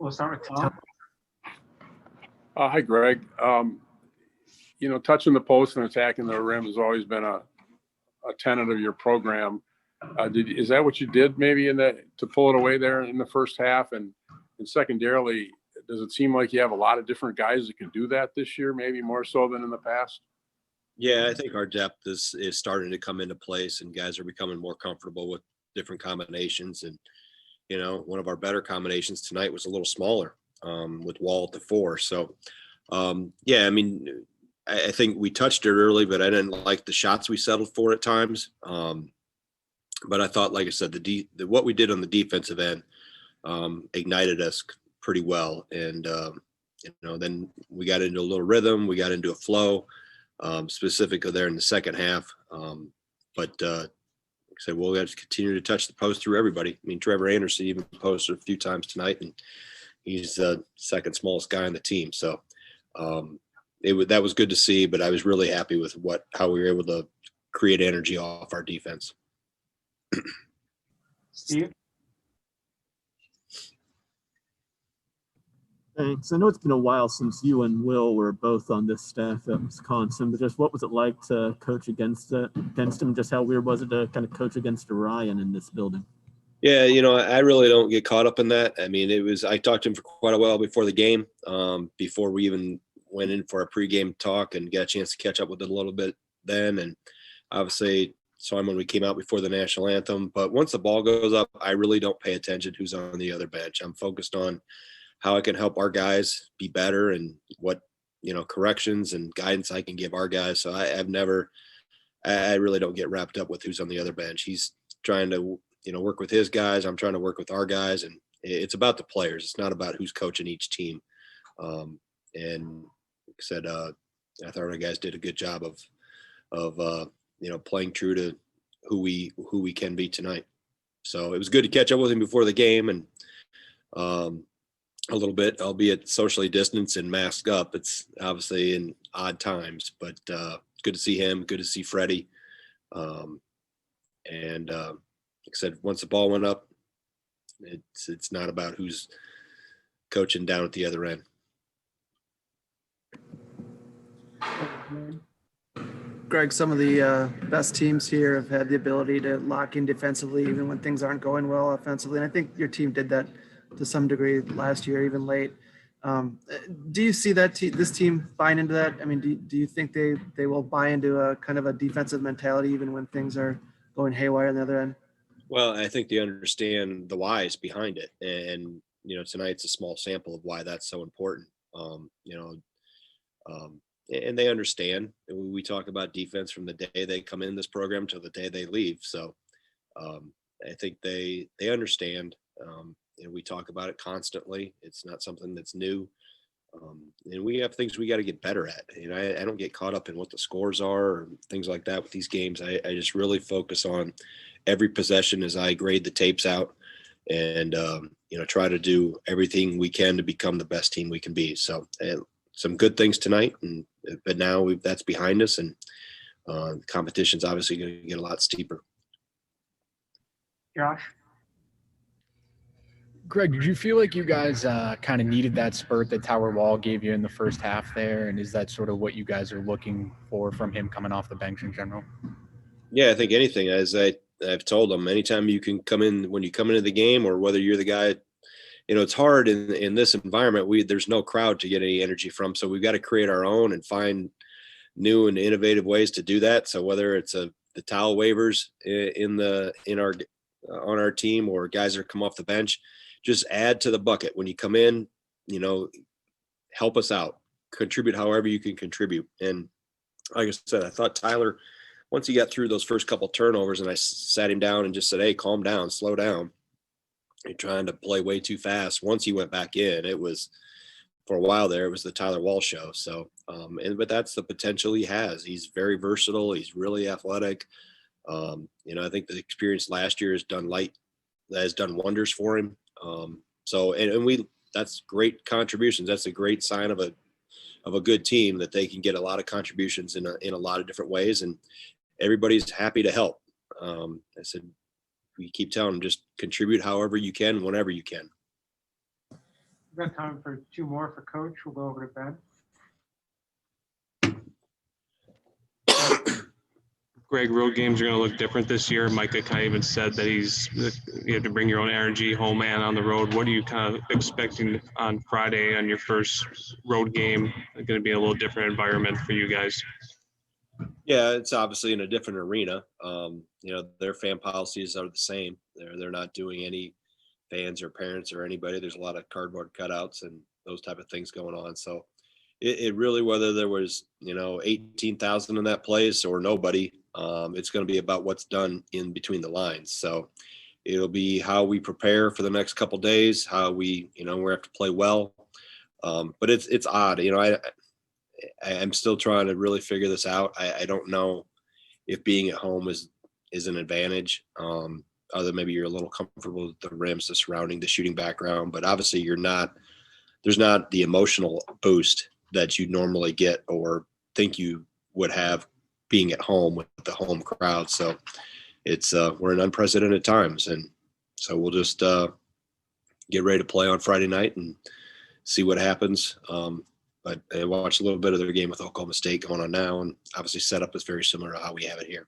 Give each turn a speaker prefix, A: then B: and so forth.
A: We'll start with Tom.
B: Hi, Greg. Touching the post and attacking the rim has always been a tenet of your program. Is that what you did maybe to pull it away there in the first half? And secondarily, does it seem like you have a lot of different guys that can do that this year, maybe more so than in the past?
C: Yeah, I think our depth is starting to come into place, and guys are becoming more comfortable with different combinations. And, one of our better combinations tonight was a little smaller with Wall at the 4. So, I think we touched it early, but I didn't like the shots we settled for at times. But I thought, like I said, what we did on the defensive end ignited us pretty well. And, then we got into a little rhythm. We got into a flow, specifically there in the second half. Like I said, we'll have to continue to touch the post through everybody. I mean, Trevor Anderson even posted a few times tonight, and he's the second smallest guy on the team. So that was good to see, but I was really happy with how we were able to create energy off our defense.
A: Steve?
D: Thanks. I know it's been a while since you and Will were both on this staff at Wisconsin, but just what was it like to coach against him? Just how weird was it to kind of coach against Orion in this building?
C: Yeah, I really don't get caught up in that. I mean, I talked to him for quite a while before the game, before we even went in for a pregame talk, and got a chance to catch up with it a little bit then. And obviously saw him when we came out before the national anthem. But once the ball goes up, I really don't pay attention to who's on the other bench. I'm focused on how I can help our guys be better and what, corrections and guidance I can give our guys. So I really don't get wrapped up with who's on the other bench. He's trying to, work with his guys. I'm trying to work with our guys, and it's about the players. It's not about who's coaching each team. And like I said, I thought our guys did a good job of playing true to who we can be tonight. So it was good to catch up with him before the game, and a little bit, albeit socially distanced and masked up. It's obviously in odd times, but good to see him. Good to see Freddie. And like I said, once the ball went up, it's not about who's coaching down at the other end.
E: Greg, some of the best teams here have had the ability to lock in defensively even when things aren't going well offensively. And I think your team did that to some degree last year, even late. Do you see that this team buying into that? I mean, do you think they will buy into a kind of a defensive mentality even when things are going haywire on the other end?
C: Well, I think they understand the whys behind it. And, tonight's a small sample of why that's so important. And they understand. We talk about defense from the day they come in this program to the day they leave. So I think they understand. We talk about it constantly. It's not something that's new. And we have things we got to get better at. I don't get caught up in what the scores are or things like that with these games. I just really focus on every possession as I grade the tapes out and, try to do everything we can to become the best team we can be. So some good things tonight, but now that's behind us, and the competition's obviously going to get a lot steeper.
A: Josh?
F: Greg, did you feel like you guys kind of needed that spurt that Tower Wall gave you in the first half there? And is that sort of what you guys are looking for from him coming off the bench in general?
C: Yeah, I think anything, as I've told them, anytime you can come in, when you come into the game, or whether you're the guy, it's hard in this environment. There's no crowd to get any energy from. So we've got to create our own and find new and innovative ways to do that. So whether it's the towel waivers on our team, or guys that come off the bench, just add to the bucket. When you come in, help us out, contribute however you can contribute. And like I said, I thought Tyler, once he got through those first couple turnovers and I sat him down and just said, hey, calm down, slow down. You're trying to play way too fast. Once he went back in, it was, for a while there, it was the Tyler Wall show. So, but that's the potential he has. He's very versatile. He's really athletic. I think the experience last year has done wonders for him. That's great contributions. That's a great sign of a good team, that they can get a lot of contributions in a lot of different ways, and everybody's happy to help. I said, we keep telling them, just contribute however you can, whenever you can.
A: We've got time for two more for Coach. We'll go over to Ben.
G: Greg, road games are going to look different this year. Micah kind of even said that you have to bring your own energy, home and on the road. What are you kind of expecting on Friday on your first road game? Going to be a little different environment for you guys.
C: Yeah, it's obviously in a different arena. Their fan policies are the same. They're not doing any fans or parents or anybody. There's a lot of cardboard cutouts and those type of things going on. So it really, whether there was 18,000 in that place or nobody, it's going to be about what's done in between the lines. So it'll be how we prepare for the next couple days, how we have to play well. But it's odd. I'm still trying to really figure this out. I don't know if being at home is an advantage. Other maybe you're a little comfortable with the rims, the surrounding, the shooting background, but obviously there's not the emotional boost that you normally get or think you would have being at home with the home crowd. So it's we're in unprecedented times, and so we'll just get ready to play on Friday night and see what happens. But I watched a little bit of their game with Oklahoma State going on now, and obviously setup is very similar to how we have it here.